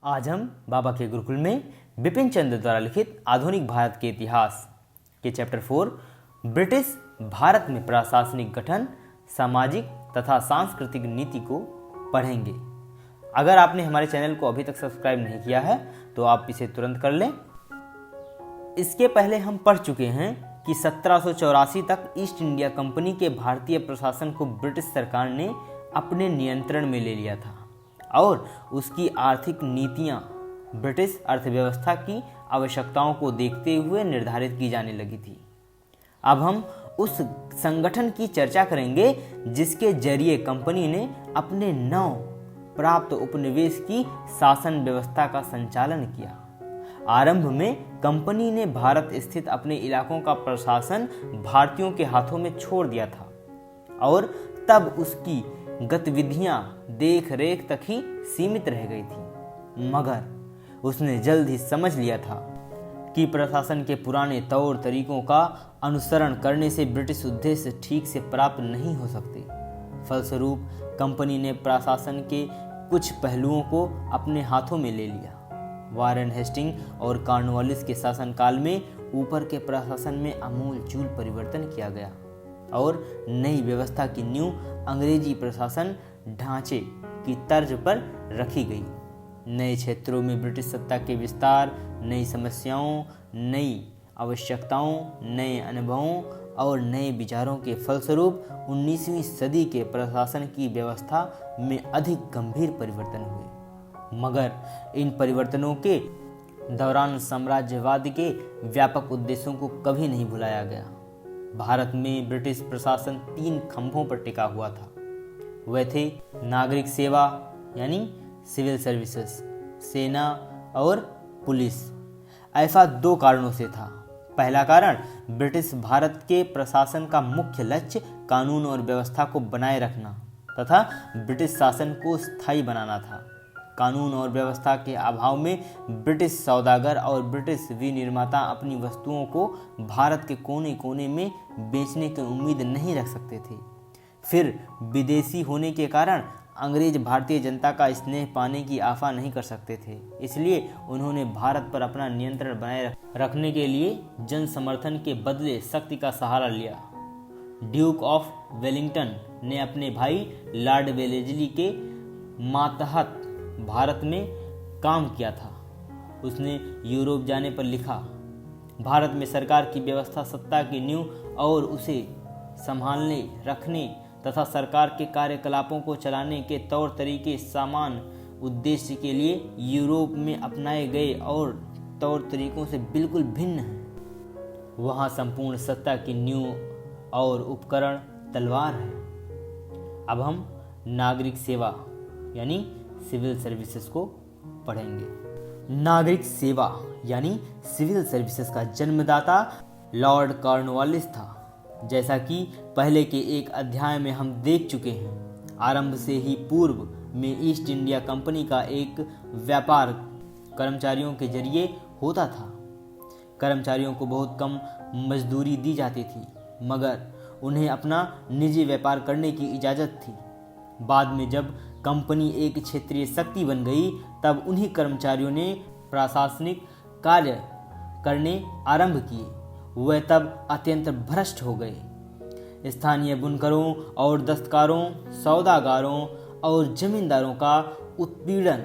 आज हम बाबा के गुरुकुल में बिपिन चंद्र द्वारा लिखित आधुनिक भारत के इतिहास के चैप्टर 4 ब्रिटिश भारत में प्रशासनिक गठन, सामाजिक तथा सांस्कृतिक नीति को पढ़ेंगे। अगर आपने हमारे चैनल को अभी तक सब्सक्राइब नहीं किया है तो आप इसे तुरंत कर लें। इसके पहले हम पढ़ चुके हैं कि 1784 तक ईस्ट इंडिया कंपनी के भारतीय प्रशासन को ब्रिटिश सरकार ने अपने नियंत्रण में ले लिया था और उसकी आर्थिक नीतियां ब्रिटिश अर्थव्यवस्था की आवश्यकताओं को देखते हुए निर्धारित की जाने लगी थी। अब हम उस संगठन की चर्चा करेंगे जिसके जरिए कंपनी ने अपने नव प्राप्त उपनिवेश की शासन व्यवस्था का संचालन किया। आरंभ में कंपनी ने भारत स्थित अपने इलाकों का प्रशासन भारतीयों के हाथों में छोड़ दिया था और तब उसकी गतिविधियां देख रेख तक ही सीमित रह गई थी, मगर उसने जल्द ही समझ लिया था कि प्रशासन के पुराने तौर तरीकों का अनुसरण करने से ब्रिटिश उद्देश्य ठीक से प्राप्त नहीं हो सकते। फलस्वरूप कंपनी ने प्रशासन के कुछ पहलुओं को अपने हाथों में ले लिया। वारेन हेस्टिंग और कॉर्नवालिस के शासनकाल में ऊपर के प्रशासन में आमूल-चूल परिवर्तन किया गया और नई व्यवस्था की नींव अंग्रेजी प्रशासन ढांचे की तर्ज पर रखी गई। नए क्षेत्रों में ब्रिटिश सत्ता के विस्तार, नई समस्याओं, नई आवश्यकताओं, नए अनुभवों और नए विचारों के फलस्वरूप 19वीं सदी के प्रशासन की व्यवस्था में अधिक गंभीर परिवर्तन हुए। मगर इन परिवर्तनों के दौरान साम्राज्यवाद के व्यापक उद्देश्यों को कभी नहीं भुलाया गया। भारत में ब्रिटिश प्रशासन 3 खंभों पर टिका हुआ था। वे थे नागरिक सेवा यानी सिविल सर्विसेज, सेना और पुलिस। ऐसा 2 कारणों से था। पहला कारण, ब्रिटिश भारत के प्रशासन का मुख्य लक्ष्य कानून और व्यवस्था को बनाए रखना तथा ब्रिटिश शासन को स्थायी बनाना था। कानून और व्यवस्था के अभाव में ब्रिटिश सौदागर और ब्रिटिश विनिर्माता अपनी वस्तुओं को भारत के कोने कोने में बेचने की उम्मीद नहीं रख सकते थे। फिर विदेशी होने के कारण अंग्रेज भारतीय जनता का स्नेह पाने की आशा नहीं कर सकते थे, इसलिए उन्होंने भारत पर अपना नियंत्रण बनाए रखने के लिए जन समर्थन के बदले शक्ति का सहारा लिया। ड्यूक ऑफ वेलिंगटन ने अपने भाई लॉर्ड वेलेस्ली के मातहत भारत में काम किया था। उसने यूरोप जाने पर लिखा, भारत में सरकार की व्यवस्था सत्ता की नींव और उसे संभालने रखने तथा सरकार के कार्यकलापों को चलाने के तौर तरीके समान उद्देश्य के लिए यूरोप में अपनाए गए और तौर तरीकों से बिल्कुल भिन्न हैं। वहाँ संपूर्ण सत्ता की नींव और उपकरण तलवार है। अब हम नागरिक सेवा यानी सिविल सर्विसेज को पढ़ेंगे। नागरिक सेवा यानी सिविल सर्विसेज का जन्मदाता लॉर्ड कॉर्नवालिस था। जैसा कि पहले के एक अध्याय में हम देख चुके हैं, आरंभ से ही पूर्व में ईस्ट इंडिया कंपनी का एक व्यापार कर्मचारियों के जरिए होता था। कर्मचारियों को बहुत कम मजदूरी दी जाती थी, मगर उन्हें अपना निजी व्यापार करने की इजाज़त थी। बाद में जब कंपनी एक क्षेत्रीय शक्ति बन गई, तब उन्हीं कर्मचारियों ने प्रशासनिक कार्य करने आरंभ किए। वे तब अत्यंत भ्रष्ट हो गए। स्थानीय बुनकरों और दस्तकारों, सौदागारों और जमींदारों का उत्पीड़न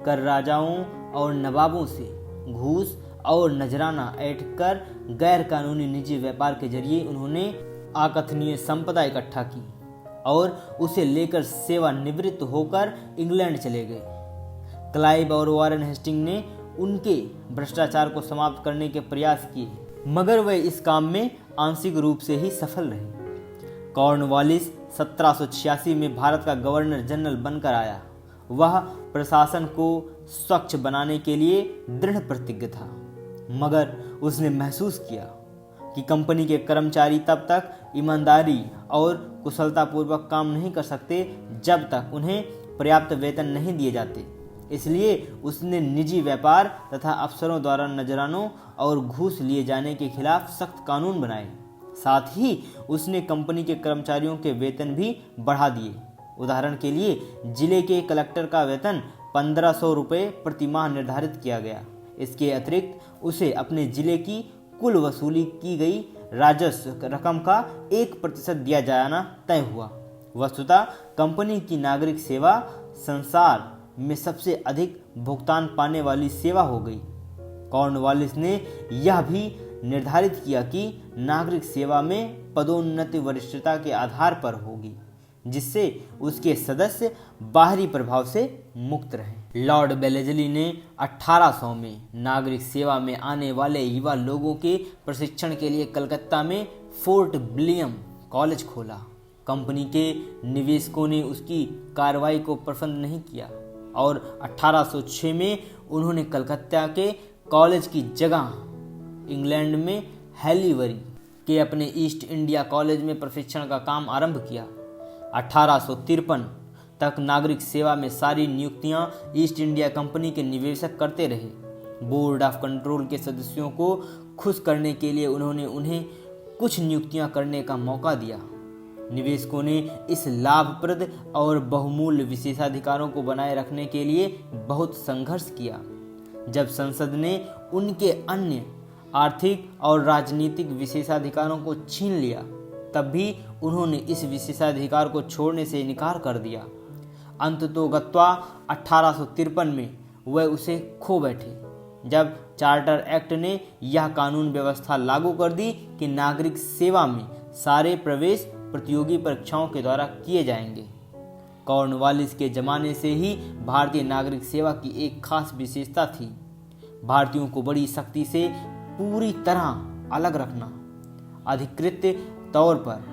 कर राजाओं और नवाबों से घूस और नजराना ऐंठकर गैर कानूनी निजी व्यापार के जरिए उन्होंने अकथनीय संपदा इकट्ठा की और उसे लेकर सेवानिवृत्त होकर इंग्लैंड चले गए। क्लाइव और वारेन हेस्टिंग ने उनके भ्रष्टाचार को समाप्त करने के प्रयास किए, मगर वे इस काम में आंशिक रूप से ही सफल रहे। कॉर्नवालिस 1786 में भारत का गवर्नर जनरल बनकर आया। वह प्रशासन को स्वच्छ बनाने के लिए दृढ़ प्रतिज्ञ था, मगर उसने महसूस किया कि कंपनी के कर्मचारी तब तक ईमानदारी और कुशलतापूर्वक काम नहीं कर सकते जब तक उन्हें पर्याप्त वेतन नहीं दिए जाते। इसलिए उसने निजी व्यापार तथा अफसरों द्वारा नजरानों और घूस लिए जाने के खिलाफ सख्त कानून बनाए। साथ ही उसने कंपनी के कर्मचारियों के वेतन भी बढ़ा दिए। उदाहरण के लिए जिले के कलेक्टर का वेतन 1500 रुपये प्रति माह निर्धारित किया गया। इसके अतिरिक्त उसे अपने जिले की कुल वसूली की गई राजस्व रकम का 1% दिया जाना तय हुआ। वस्तुतः कंपनी की नागरिक सेवा संसार में सबसे अधिक भुगतान पाने वाली सेवा हो गई। कॉर्नवालिस ने यह भी निर्धारित किया कि नागरिक सेवा में पदोन्नति वरिष्ठता के आधार पर होगी, जिससे उसके सदस्य बाहरी प्रभाव से मुक्त रहें। लॉर्ड बेलेजली ने 1800 में नागरिक सेवा में आने वाले युवा लोगों के प्रशिक्षण के लिए कलकत्ता में फोर्ट विलियम कॉलेज खोला। कंपनी के निवेशकों ने उसकी कार्रवाई को पसंद नहीं किया और 1806 में उन्होंने कलकत्ता के कॉलेज की जगह इंग्लैंड में हैलीबरी के अपने ईस्ट इंडिया कॉलेज में प्रशिक्षण का काम आरंभ किया। 1853 तक नागरिक सेवा में सारी नियुक्तियां ईस्ट इंडिया कंपनी के निवेशक करते रहे। बोर्ड ऑफ कंट्रोल के सदस्यों को खुश करने के लिए उन्होंने उन्हें कुछ नियुक्तियां करने का मौका दिया। निवेशकों ने इस लाभप्रद और बहुमूल्य विशेषाधिकारों को बनाए रखने के लिए बहुत संघर्ष किया। जब संसद ने उनके अन्य आर्थिक और राजनीतिक विशेषाधिकारों को छीन लिया, तब भी उन्होंने इस विशेषाधिकार को छोड़ने से इनकार कर दिया। अंततोगत्वा 1853 में वह उसे खो बैठे, जब चार्टर एक्ट ने यह कानून व्यवस्था लागू कर दी कि नागरिक सेवा में सारे प्रवेश प्रतियोगी परीक्षाओं के द्वारा किए जाएंगे। कॉर्नवालिस के जमाने से ही भारतीय नागरिक सेवा की एक खास विशेषता थी, भारतीयों को बड़ी सख्ती से पूरी तरह अलग रखना। अधिकृत तौर पर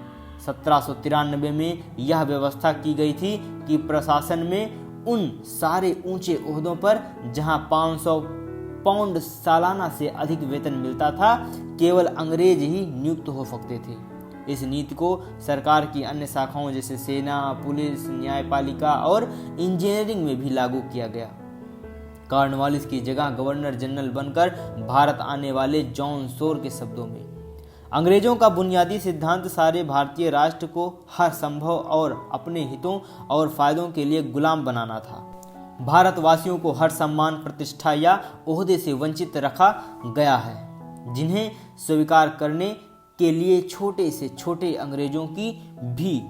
1793 में यह व्यवस्था की गई थी कि प्रशासन में उन सारे ऊंचे ओहदों पर जहां 500 पाउंड सालाना से अधिक वेतन मिलता था, केवल अंग्रेज ही नियुक्त हो सकते थे। इस नीति को सरकार की अन्य शाखाओं जैसे सेना, पुलिस, न्यायपालिका और इंजीनियरिंग में भी लागू किया गया। कॉर्नवालिस की जगह गवर्नर जनरल बनकर भारत आने वाले जॉन शोर के शब्दों में, अंग्रेजों का बुनियादी सिद्धांत सारे भारतीय राष्ट्र को हर संभव और अपने हितों और फायदों के लिए गुलाम बनाना था। भारतवासियों को हर सम्मान, प्रतिष्ठा या ओहदे से वंचित रखा गया है, जिन्हें स्वीकार करने के लिए छोटे से छोटे अंग्रेजों की भी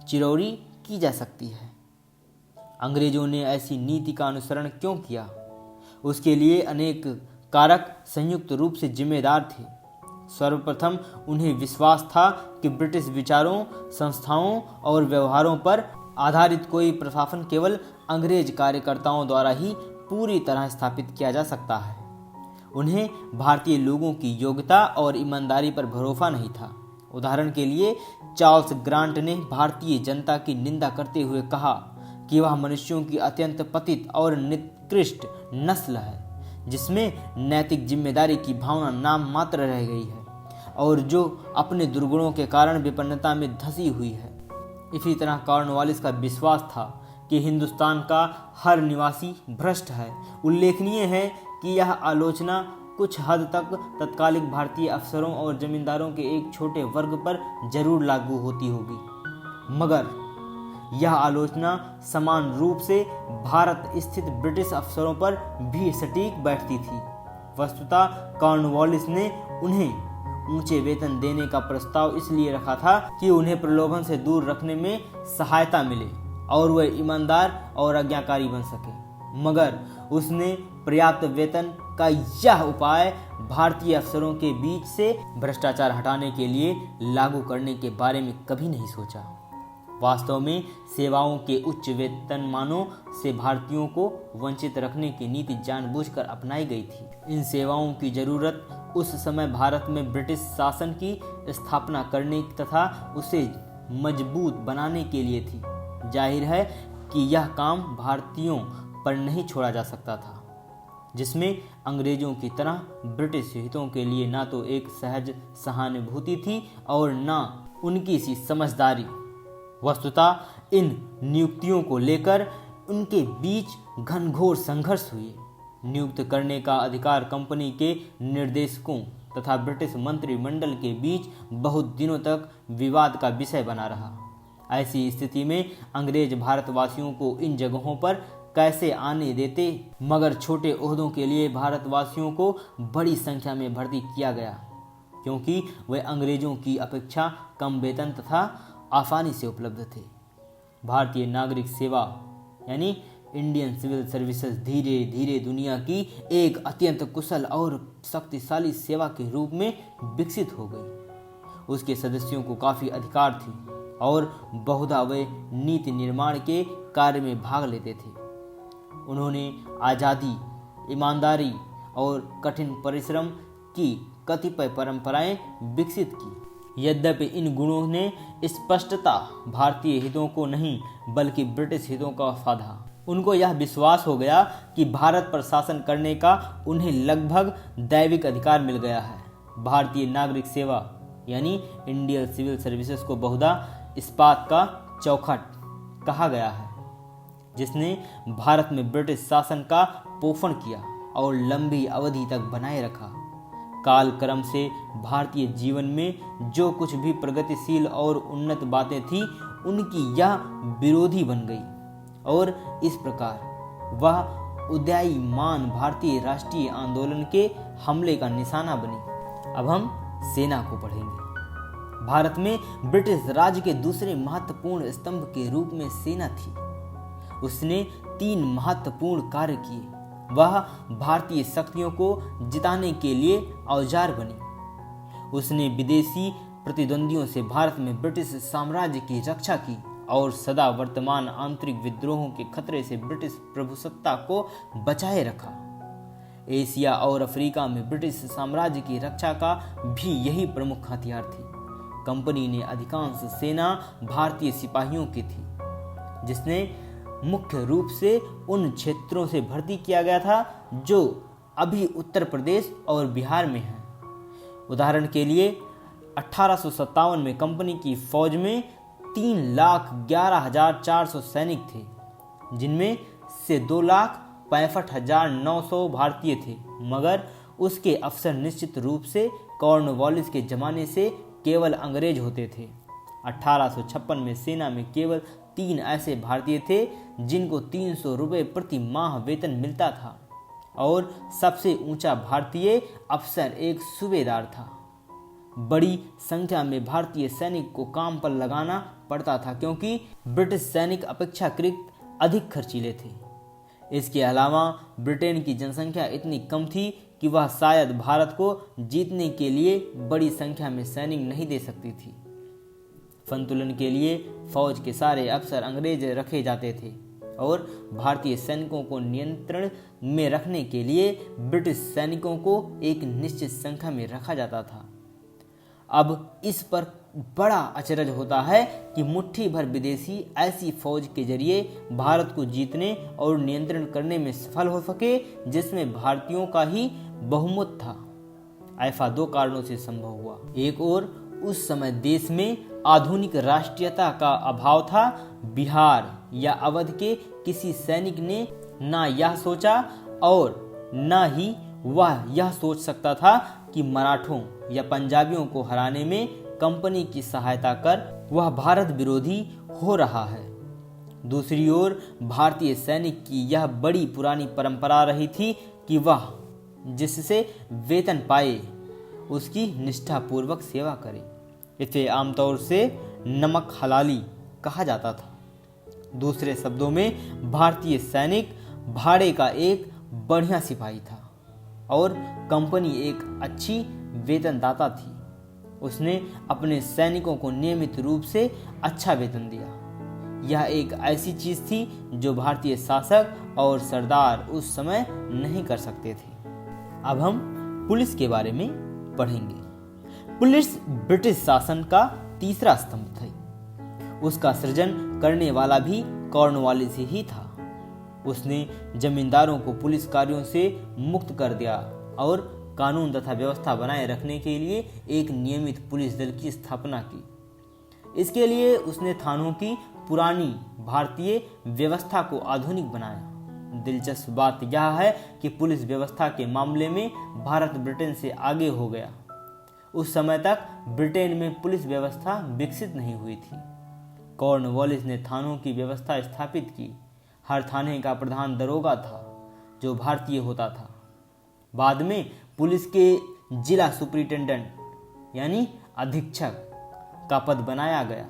चिरौरी की जा सकती है। अंग्रेजों ने ऐसी नीति का अनुसरण क्यों किया? उसके लिए अनेक कारक संयुक्त रूप से जिम्मेदार थे। सर्वप्रथम उन्हें विश्वास था कि ब्रिटिश विचारों, संस्थाओं और व्यवहारों पर आधारित कोई प्रशासन केवल अंग्रेज कार्यकर्ताओं द्वारा ही पूरी तरह स्थापित किया जा सकता है। उन्हें भारतीय लोगों की योग्यता और ईमानदारी पर भरोसा नहीं था। उदाहरण के लिए चार्ल्स ग्रांट ने भारतीय जनता की निंदा करते हुए कहा कि वह मनुष्यों की अत्यंत पतित और निकृष्ट नस्ल है, जिसमें नैतिक जिम्मेदारी की भावना नाम मात्र रह गई है और जो अपने दुर्गुणों के कारण विपन्नता में धंसी हुई है। इसी तरह कॉर्नवालिस का विश्वास था कि हिंदुस्तान का हर निवासी भ्रष्ट है। उल्लेखनीय है कि यह आलोचना कुछ हद तक तत्कालिक भारतीय अफसरों और जमींदारों के एक छोटे वर्ग पर जरूर लागू होती होगी, मगर यह आलोचना समान रूप से भारत स्थित ब्रिटिश अफसरों पर भी सटीक बैठती थी। वस्तुतः कॉर्नवालिस ने उन्हें ऊंचे वेतन देने का प्रस्ताव इसलिए रखा था कि उन्हें प्रलोभन से दूर रखने में सहायता मिले और वह ईमानदार और आज्ञाकारी बन सके, मगर उसने पर्याप्त वेतन का यह उपाय भारतीय अफसरों के बीच से भ्रष्टाचार हटाने के लिए लागू करने के बारे में कभी नहीं सोचा। वास्तव में सेवाओं के उच्च वेतनमानों से भारतीयों को वंचित रखने की नीति जानबूझकर अपनाई गई थी। इन सेवाओं की जरूरत उस समय भारत में ब्रिटिश शासन की स्थापना करने तथा उसे मजबूत बनाने के लिए थी। जाहिर है कि यह काम भारतीयों पर नहीं छोड़ा जा सकता था, जिसमें अंग्रेजों की तरह ब्रिटिश हितों के लिए ना तो एक सहज सहानुभूति थी और ना उनकी सी समझदारी। वस्तुतः इन नियुक्तियों को लेकर उनके बीच घनघोर संघर्ष हुए। नियुक्त करने का अधिकार कंपनी के निर्देशकों तथा ब्रिटिश मंत्रिमंडल के बीच बहुत दिनों तक विवाद का विषय बना रहा। ऐसी स्थिति में अंग्रेज भारतवासियों को इन जगहों पर कैसे आने देते, मगर छोटे ओहदों के लिए भारतवासियों को बड़ी संख्या में भर्ती किया गया, क्योंकि वे अंग्रेजों की अपेक्षा कम वेतन तथा आसानी से उपलब्ध थे। भारतीय नागरिक सेवा यानी इंडियन सिविल सर्विसेज धीरे धीरे दुनिया की एक अत्यंत कुशल और शक्तिशाली सेवा के रूप में विकसित हो गई। उसके सदस्यों को काफ़ी अधिकार थे और बहुधा वे नीति निर्माण के कार्य में भाग लेते थे। उन्होंने आज़ादी, ईमानदारी और कठिन परिश्रम की कतिपय परंपराएं विकसित की। यद्यपि इन गुणों ने स्पष्टता भारतीय हितों को नहीं बल्कि ब्रिटिश हितों का साधा। उनको यह विश्वास हो गया कि भारत पर शासन करने का उन्हें लगभग दैविक अधिकार मिल गया है। भारतीय नागरिक सेवा यानी इंडियन सिविल सर्विसेज को बहुधा इस्पात का चौखट कहा गया है, जिसने भारत में ब्रिटिश शासन का पोषण किया और लंबी अवधि तक बनाए रखा। कालक्रम से भारतीय जीवन में जो कुछ भी प्रगतिशील और उन्नत बातें थी, उनकी यह विरोधी बन गई और इस प्रकार वह उदीयमान भारतीय राष्ट्रीय आंदोलन के हमले का निशाना बनी। अब हम सेना को पढ़ेंगे। भारत में ब्रिटिश राज के दूसरे महत्वपूर्ण स्तंभ के रूप में सेना थी। उसने 3 महत्वपूर्ण कार्य किए। वह भारतीय शक्तियों को जिताने के लिए औजार बनी। उसने विदेशी प्रतिद्वंदियों से भारत में ब्रिटिश साम्राज्य की रक्षा की और सदा वर्तमान आंतरिक विद्रोहों के खतरे से ब्रिटिश प्रभुसत्ता को बचाए रखा। एशिया और अफ्रीका में ब्रिटिश साम्राज्य की रक्षा का भी यही प्रमुख हथियार थी। कंपनी ने अधिकांश सेना भारतीय सिपाहियों की थी, जिसने मुख्य रूप से उन क्षेत्रों से भर्ती किया गया था जो अभी उत्तर प्रदेश और बिहार में हैं। उदाहरण के लिए 1857 में कंपनी की फौज में 3,11,400 सैनिक थे, जिनमें से 2,65,900 भारतीय थे, मगर उसके अफसर निश्चित रूप से कॉर्नवालिस के जमाने से केवल अंग्रेज होते थे। 1856 में सेना में केवल 3 ऐसे भारतीय थे जिनको 300 रुपये प्रति माह वेतन मिलता था, और सबसे ऊंचा भारतीय अफसर एक सूबेदार था। बड़ी संख्या में भारतीय सैनिक को काम पर लगाना पड़ता था, क्योंकि ब्रिटिश सैनिक अपेक्षाकृत अधिक खर्चीले थे। इसके अलावा ब्रिटेन की जनसंख्या इतनी कम थी कि वह शायद भारत को जीतने के लिए बड़ी संख्या में सैनिक नहीं दे सकती थी। संतुलन के लिए फौज के सारे अफसर अंग्रेज रखे जाते थे और भारतीय सैनिकों को नियंत्रण में रखने के लिए ब्रिटिश सैनिकों को एक निश्चित संख्या में रखा जाता था। अब इस पर बड़ा अचरज होता है कि मुट्ठी भर विदेशी ऐसी फौज के जरिए भारत को जीतने और नियंत्रण करने में सफल हो सके जिसमें भारतीयों का ही बहुमत था। ऐसा 2 कारणों से संभव हुआ। एक ओर उस समय देश में आधुनिक राष्ट्रीयता का अभाव था। बिहार या अवध के किसी सैनिक ने ना यह सोचा और न ही वह यह सोच सकता था कि मराठों या पंजाबियों को हराने में कंपनी की सहायता कर वह भारत विरोधी हो रहा है। दूसरी ओर भारतीय सैनिक की यह बड़ी पुरानी परंपरा रही थी कि वह जिससे वेतन पाए उसकी निष्ठापूर्वक सेवा करे। इसे आमतौर से नमक हलाली कहा जाता था। दूसरे शब्दों में भारतीय सैनिक भाड़े का एक बढ़िया सिपाही था और कंपनी एक अच्छी वेतनदाता थी। उसने अपने सैनिकों को नियमित रूप से अच्छा वेतन दिया। यह एक ऐसी चीज थी जो भारतीय शासक और सरदार उस समय नहीं कर सकते थे। अब हम पुलिस के बारे में पढ़ेंगे। पुलिस ब्रिटिश शासन का तीसरा स्तंभ थी। उसका सृजन करने वाला भी कॉर्नवालिस ही था। उसने जमींदारों को पुलिस कार्यों से मुक्त कर दिया और कानून तथा व्यवस्था बनाए रखने के लिए एक नियमित पुलिस दल की स्थापना की। इसके लिए उसने थानों की पुरानी भारतीय व्यवस्था को आधुनिक बनाया। दिलचस्प बात यह है कि पुलिस व्यवस्था के मामले में भारत ब्रिटेन से आगे हो गया। उस समय तक ब्रिटेन में पुलिस व्यवस्था विकसित नहीं हुई थी। कॉर्नवालिस ने थानों की व्यवस्था स्थापित की। हर थाने का प्रधान दरोगा था जो भारतीय होता था। बाद में पुलिस के जिला सुपरिटेंडेंट यानी अधीक्षक का पद बनाया गया।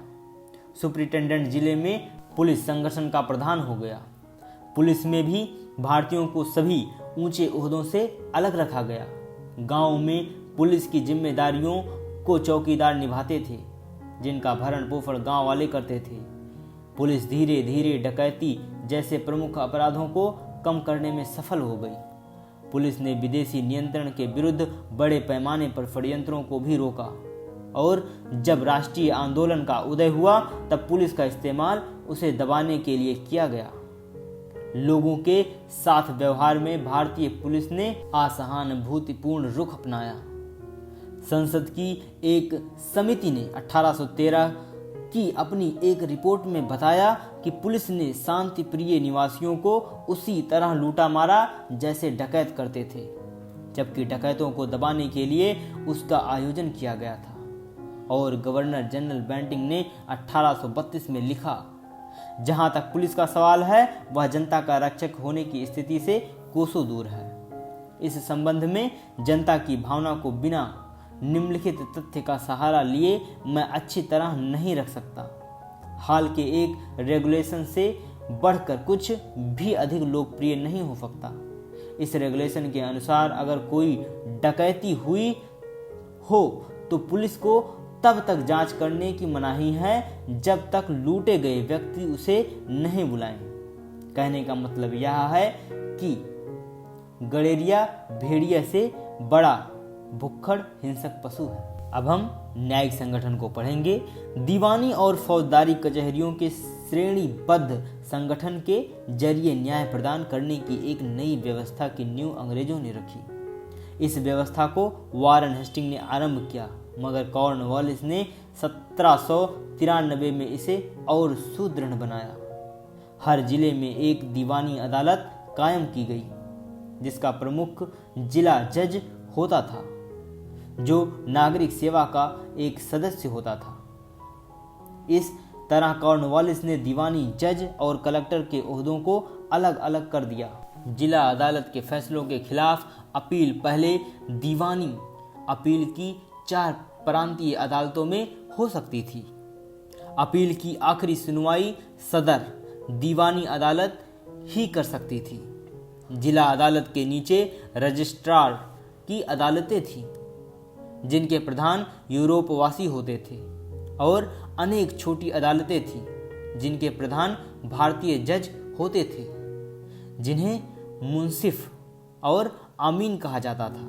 सुपरिटेंडेंट जिले में पुलिस संगठन का प्रधान हो गया। पुलिस में भी भारतीयों को सभी ऊंचे ओहदों से अलग रखा गया। गांव में पुलिस की जिम्मेदारियों को चौकीदार निभाते थे, जिनका भरण पोषण गांव वाले करते थे। पुलिस धीरे धीरे डकैती जैसे प्रमुख अपराधों को कम करने में सफल हो गई। पुलिस ने विदेशी नियंत्रण के विरुद्ध बड़े पैमाने पर षड्यंत्रों को भी रोका और जब राष्ट्रीय आंदोलन का उदय हुआ तब पुलिस का इस्तेमाल उसे दबाने के लिए किया गया। लोगों के साथ व्यवहार में भारतीय पुलिस ने असहानुभूतिपूर्ण रुख अपनाया। संसद की एक समिति ने 1813 की अपनी एक रिपोर्ट में बताया कि पुलिस ने शांति प्रिय निवासियों को उसी तरह लूटा मारा जैसे डकैत करते थे, जबकि डकैतों को दबाने के लिए उसका आयोजन किया गया था। और गवर्नर जनरल बेंटिंग ने 1832 में लिखा, जहां तक पुलिस का सवाल है वह जनता का रक्षक होने की स्थिति से कोसों दूर है। इस संबंध में जनता की भावना को बिना निम्नलिखित तथ्य का सहारा लिए मैं अच्छी तरह नहीं रख सकता। हाल के एक रेगुलेशन से बढ़कर कुछ भी अधिक लोकप्रिय नहीं हो सकता। इस रेगुलेशन के अनुसार अगर कोई डकैती हुई हो तो पुलिस को तब तक जांच करने की मनाही है जब तक लूटे गए व्यक्ति उसे नहीं बुलाएं। कहने का मतलब यह है कि गड़ेरिया भेड़िया से बड़ा भुक्खड़ हिंसक पशु है। अब हम न्यायिक संगठन को पढ़ेंगे। दीवानी और फौजदारी कचहरियों के श्रेणीबद्ध संगठन के जरिए न्याय प्रदान करने की एक नई व्यवस्था की नींव अंग्रेजों ने रखी। इस व्यवस्था को वारन हेस्टिंग ने आरंभ किया, मगर कॉर्नवालिस ने 1793 में इसे और सुदृढ़ बनाया। हर जिले में एक दीवानी अदालत कायम की गई, जिसका प्रमुख जिला जज होता था, जो नागरिक सेवा का एक सदस्य होता था। इस तरह कॉर्नवालिस ने दीवानी जज और कलेक्टर के ओहदों को अलग अलग कर दिया। जिला अदालत के फैसलों के खिलाफ अपील पहले दीवानी अपील की 4 प्रांतीय अदालतों में हो सकती थी। अपील की आखिरी सुनवाई सदर दीवानी अदालत ही कर सकती थी। जिला अदालत के नीचे रजिस्ट्रार की अदालतें थीं, जिनके प्रधान यूरोपवासी होते थे, और अनेक छोटी अदालतें थीं जिनके प्रधान भारतीय जज होते थे, जिन्हें मुंसिफ और आमीन कहा जाता था।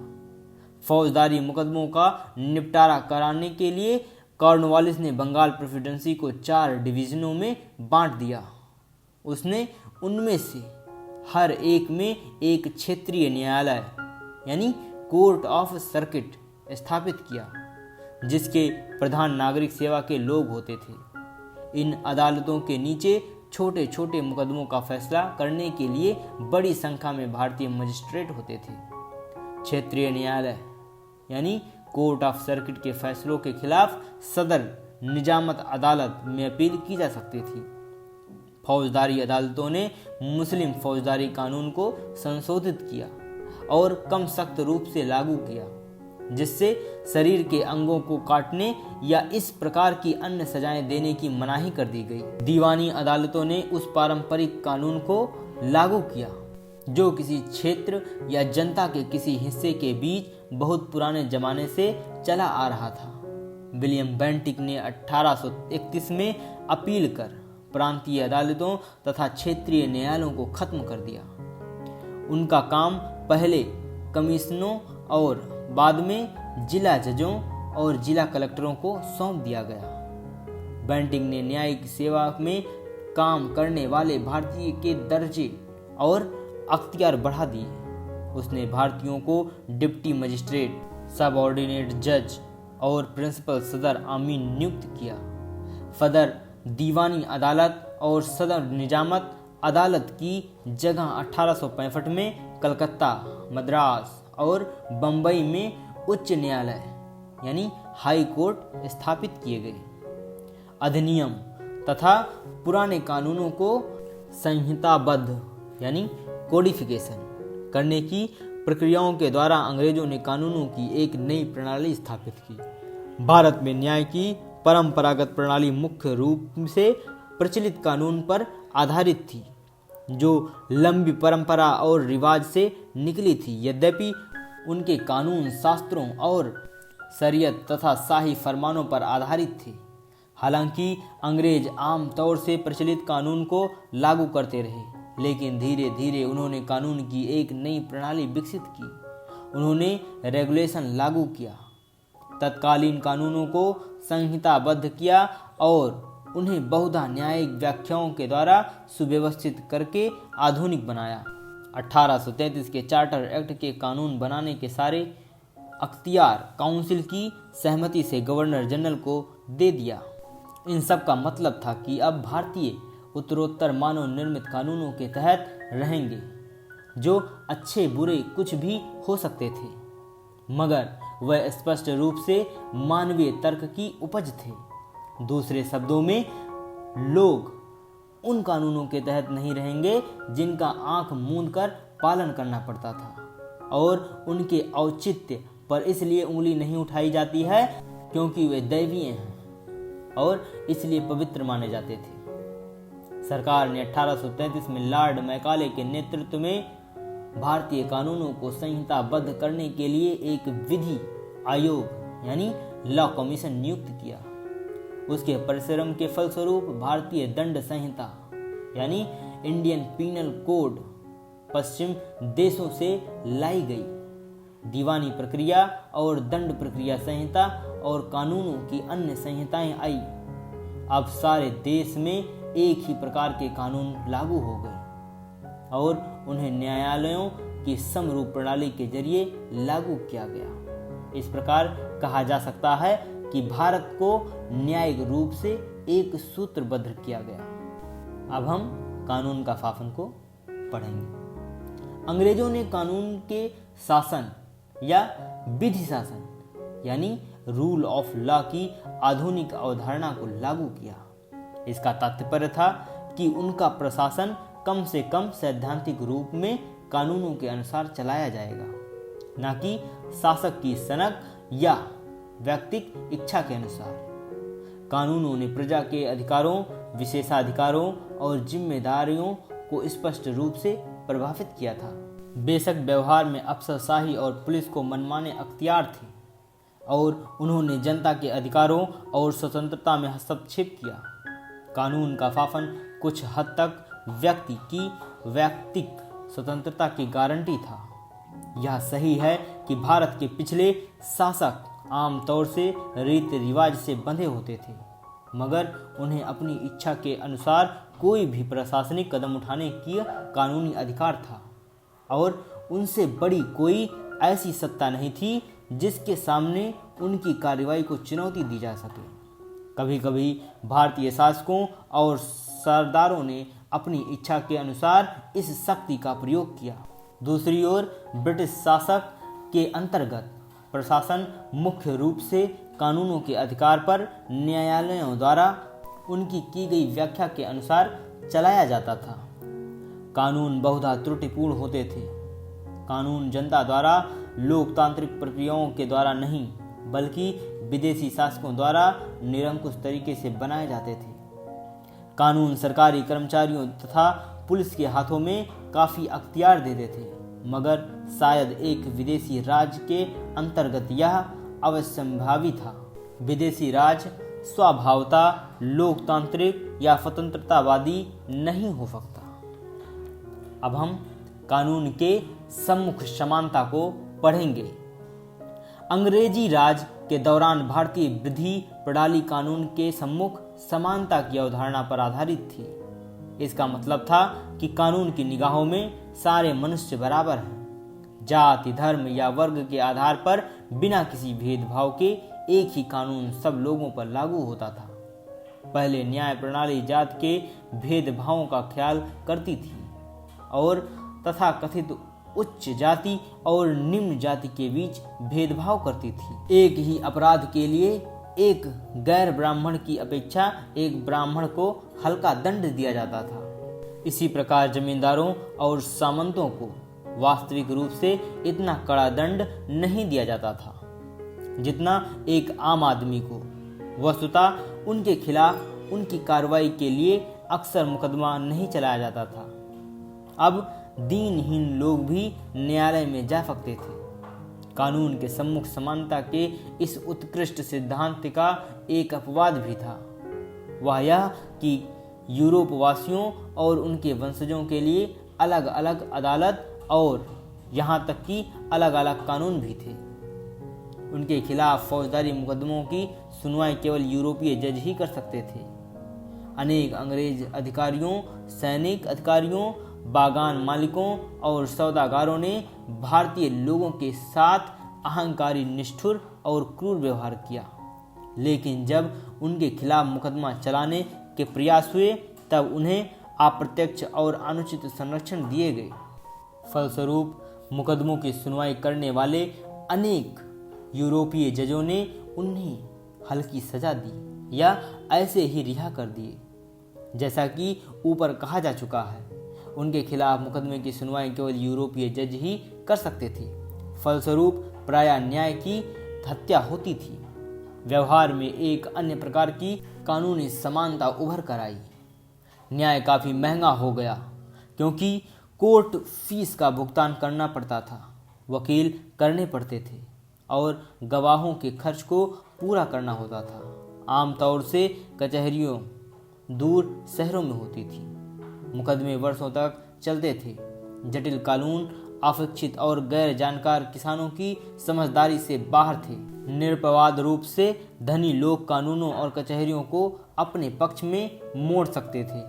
फौजदारी मुकदमों का निपटारा कराने के लिए कॉर्नवालिस ने बंगाल प्रेसिडेंसी को 4 डिवीजनों में बांट दिया। उसने उनमें से हर एक में एक क्षेत्रीय न्यायालय यानी कोर्ट ऑफ सर्किट स्थापित किया, जिसके प्रधान नागरिक सेवा के लोग होते थे। इन अदालतों के नीचे छोटे छोटे मुकदमों का फैसला करने के लिए बड़ी संख्या में भारतीय मजिस्ट्रेट होते थे। क्षेत्रीय न्यायालय यानी कोर्ट ऑफ सर्किट के फैसलों के खिलाफ सदर निजामत अदालत में अपील की जा सकती थी। फौजदारी अदालतों ने मुस्लिम फौजदारी कानून को संशोधित किया और कम सख्त रूप से लागू किया, जिससे शरीर के अंगों को काटने या इस प्रकार की अन्य सजाएं देने की मनाही कर दी गई। दीवानी अदालतों ने उस पारंपरिक कानून को लागू किया जो किसी क्षेत्र या जनता के किसी हिस्से के बीच बहुत पुराने जमाने से चला आ रहा था। विलियम बेंटिक ने 1831 में अपील कर प्रांतीय अदालतों तथा क्षेत्रीय न्यायालयों को खत्म कर दिया। उनका काम पहले कमिश्नरों और बाद में जिला जजों और जिला कलेक्टरों को सौंप दिया गया। बेंटिक ने न्यायिक सेवा में काम करने वाले भारतीय के दर्जे और अख्तियार बढ़ा दिए। उसने भारतीयों को डिप्टी मजिस्ट्रेट, सब ऑर्डिनेट जज और प्रिंसिपल सदर आमीन नियुक्त किया। सदर दीवानी अदालत और सदर निजामत अदालत की जगह 1865 में कलकत्ता, मद्रास और बंबई में उच्च न्यायालय यानी हाई कोर्ट स्थापित किए गए। अधिनियम तथा पुराने कानूनों को संहिताबद्ध यानी कोडिफिकेशन करने की प्रक्रियाओं के द्वारा अंग्रेजों ने कानूनों की एक नई प्रणाली स्थापित की। भारत में न्याय की परंपरागत प्रणाली मुख्य रूप से प्रचलित कानून पर आधारित थी, जो लंबी परंपरा और रिवाज से निकली थी। यद्यपि उनके कानून शास्त्रों और शरीयत तथा शाही फरमानों पर आधारित थे। हालांकि अंग्रेज आम तौर से प्रचलित कानून को लागू करते रहे, लेकिन धीरे धीरे उन्होंने कानून की एक नई प्रणाली विकसित की। उन्होंने रेगुलेशन लागू किया, तत्कालीन कानूनों को संहिताबद्ध किया और उन्हें बहुधा न्यायिक व्याख्याओं के द्वारा सुव्यवस्थित करके आधुनिक बनाया। 1833 के चार्टर एक्ट के कानून बनाने के सारे अख्तियार काउंसिल की सहमति से गवर्नर जनरल को दे दिया। इन सब का मतलब था कि अब भारतीय उत्तरोत्तर मानव निर्मित कानूनों के तहत रहेंगे, जो अच्छे बुरे कुछ भी हो सकते थे, मगर वह स्पष्ट रूप से मानवीय तर्क की उपज थे। दूसरे शब्दों में, लोग उन कानूनों के तहत नहीं रहेंगे जिनका आंख मूंद कर पालन करना पड़ता था, और उनके औचित्य पर इसलिए उंगली नहीं उठाई जाती है क्योंकि वे दैवीय हैं और इसलिए पवित्र माने जाते थे। सरकार ने 1833 में लॉर्ड मैकाले के नेतृत्व में भारतीय कानूनों को संहिताबद्ध करने के लिए एक विधि आयोग यानी लॉ कमीशन नियुक्त किया। उसके परिश्रम के फलस्वरूप भारतीय दंड संहिता यानी इंडियन पीनल कोड पश्चिम देशों से लाई गई। दीवानी प्रक्रिया और दंड प्रक्रिया संहिता और कानूनों की अन्य संहिताएं आई। अब सारे देश में एक ही प्रकार के कानून लागू हो गए और उन्हें न्यायालयों की समरूप प्रणाली के जरिए लागू किया गया। इस प्रकार कहा जा सकता है कि भारत को न्यायिक रूप से एक सूत्रबद्ध किया गया। अब हम कानून का फाफन को पढ़ेंगे। अंग्रेजों ने कानून के शासन या विधि शासन यानी रूल ऑफ लॉ की आधुनिक अवधारणा को लागू किया। इसका तात्पर्य था कि उनका प्रशासन कम से कम सैद्धांतिक रूप में कानूनों के अनुसार चलाया जाएगा, न कि शासक की सनक या व्यक्तिगत इच्छा के अनुसार। कानूनों ने प्रजा के अधिकारों, विशेषाधिकारों और जिम्मेदारियों को स्पष्ट रूप से प्रभावित किया था। बेशक व्यवहार में अफसरशाही और पुलिस को मनमाने अख्तियार थे और उन्होंने जनता के अधिकारों और स्वतंत्रता में हस्तक्षेप किया। कानून का फाफन कुछ हद तक व्यक्ति की व्यक्तिक स्वतंत्रता की गारंटी था। यह सही है कि भारत के पिछले शासक आमतौर से रीति रिवाज से बंधे होते थे, मगर उन्हें अपनी इच्छा के अनुसार कोई भी प्रशासनिक कदम उठाने की कानूनी अधिकार था और उनसे बड़ी कोई ऐसी सत्ता नहीं थी जिसके सामने उनकी कार्रवाई को चुनौती दी जा सके। कभी कभी भारतीय शासकों और सरदारों ने अपनी इच्छा के अनुसार इस शक्ति का प्रयोग किया। दूसरी ओर ब्रिटिश शासक के अंतर्गत प्रशासन मुख्य रूप से कानूनों के अधिकार पर न्यायालयों द्वारा उनकी की गई व्याख्या के अनुसार चलाया जाता था। कानून बहुधा त्रुटिपूर्ण होते थे। कानून जनता द्वारा लोकतांत्रिक प्रक्रियाओं के द्वारा नहीं, बल्कि विदेशी शासकों द्वारा निरंकुश तरीके से बनाए जाते थे। कानून सरकारी कर्मचारियों तथा पुलिस के हाथों में काफी अख्तियार देते थे, मगर शायद एक विदेशी राज के अंतर्गत यह अवश्यंभावी था। विदेशी राज स्वभावतः लोकतांत्रिक या स्वतंत्रतावादी नहीं हो सकता। अब हम कानून के सम्मुख समानता को पढ़ेंगे। अंग्रेजी राज के दौरान भारतीय विधि प्रणाली कानून के सम्मुख समानता की अवधारणा पर आधारित थी। इसका मतलब था कि कानून की निगाहों में सारे मनुष्य बराबर हैं। जाति, धर्म या वर्ग के आधार पर बिना किसी भेदभाव के एक ही कानून सब लोगों पर लागू होता था। पहले न्याय प्रणाली जात के भेदभावों का ख्याल करती थी और तथा कथित उच्च जाति और निम्न जाति के बीच भेदभाव करती थी। एक ही अपराध के लिए एक गैर ब्राह्मण की अपेक्षा एक ब्राह्मण को हल्का दंड दिया जाता था। इसी प्रकार जमींदारों और सामंतों को वास्तविक रूप से इतना कड़ा दंड नहीं दिया जाता था जितना एक आम आदमी को। वस्तुतः उनके खिलाफ उनकी कार्रवाई के लिए अक्सर मुकदमा नहीं चलाया जाता था। अब दीनहीन लोग भी न्यायालय में जा सकते थे। कानून के सम्मुख समानता के इस उत्कृष्ट सिद्धांत का एक अपवाद भी था, वह यह कि यूरोप वासियों और उनके वंशजों के लिए अलग अलग अदालत और यहाँ तक कि अलग अलग कानून भी थे। उनके खिलाफ फौजदारी मुकदमों की सुनवाई केवल यूरोपीय जज ही कर सकते थे। अनेक अंग्रेज अधिकारियों, सैनिक अधिकारियों, बागान मालिकों और सौदागारों ने भारतीय लोगों के साथ अहंकारी, निष्ठुर और क्रूर व्यवहार किया। लेकिन जब उनके खिलाफ मुकदमा चलाने के प्रयास हुए तब उन्हें अप्रत्यक्ष और अनुचित संरक्षण दिए गए। फलस्वरूप मुकदमों की सुनवाई करने वाले अनेक यूरोपीय जजों ने उन्हें हल्की सजा दी या ऐसे ही रिहा कर दिए। जैसा कि ऊपर कहा जा चुका है, उनके खिलाफ मुकदमे की सुनवाई केवल यूरोपीय जज ही कर सकते थे। फलस्वरूप प्रायः न्याय की हत्या होती थी। व्यवहार में एक अन्य प्रकार की कानूनी समानता उभर कर आई। न्याय काफ़ी महंगा हो गया क्योंकि कोर्ट फीस का भुगतान करना पड़ता था, वकील करने पड़ते थे और गवाहों के खर्च को पूरा करना होता था। आमतौर से कचहरियों दूर शहरों में होती थी। मुकदमे वर्षों तक चलते थे। जटिल कानून अशिक्षित और गैर जानकार किसानों की समझदारी से बाहर थे। निरपवाद रूप से धनी लोग कानूनों और कचहरियों को अपने पक्ष में मोड़ सकते थे।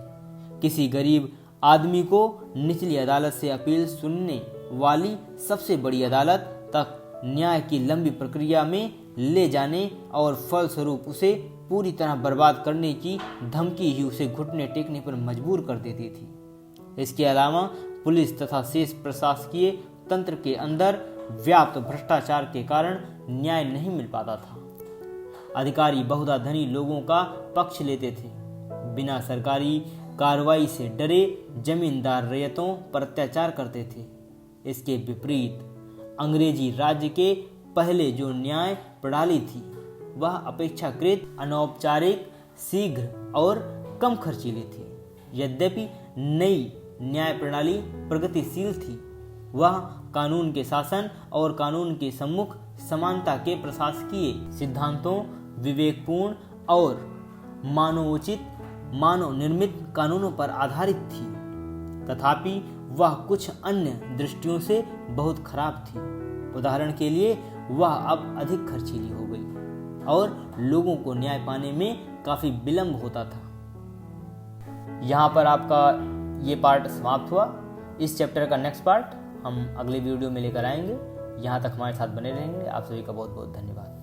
किसी गरीब आदमी को निचली अदालत से अपील सुनने वाली सबसे बड़ी अदालत तक न्याय की लंबी प्रक्रिया में ले जाने और फलस्वरूप उसे पूरी तरह बर्बाद करने की धमकी ही उसे घुटने टेकने पर मजबूर कर देती थी। इसके अलावा पुलिस तथा शेष प्रशासकीय तंत्र के अंदर व्याप्त भ्रष्टाचार के कारण न्याय नहीं मिल पाता था। अधिकारी बहुधा धनी लोगों का पक्ष लेते थे। बिना सरकारी कार्रवाई से डरे जमींदार रैयतों पर अत्याचार करते थे। इसके विपरीत अंग्रेजी राज्य के पहले जो न्याय प्रणाली थी वह अपेक्षाकृत अनौपचारिक, शीघ्र और कम खर्चीली थी। यद्यपि नई न्याय प्रणाली प्रगतिशील थी, वह कानून के शासन और कानून के सम्मुख समानता के प्रशासकीय सिद्धांतों, विवेकपूर्ण और मानवोचित, मानव निर्मित कानूनों पर आधारित थी। तथापि वह कुछ अन्य दृष्टियों से बहुत खराब थी। उदाहरण के लिए वह अब अधिक खर्चीली हो गई और लोगों को न्याय पाने में काफ़ी विलंब होता था। यहाँ पर आपका ये पार्ट समाप्त हुआ। इस चैप्टर का नेक्स्ट पार्ट हम अगले वीडियो में लेकर आएंगे। यहाँ तक हमारे साथ बने रहेंगे। आप सभी का बहुत बहुत धन्यवाद।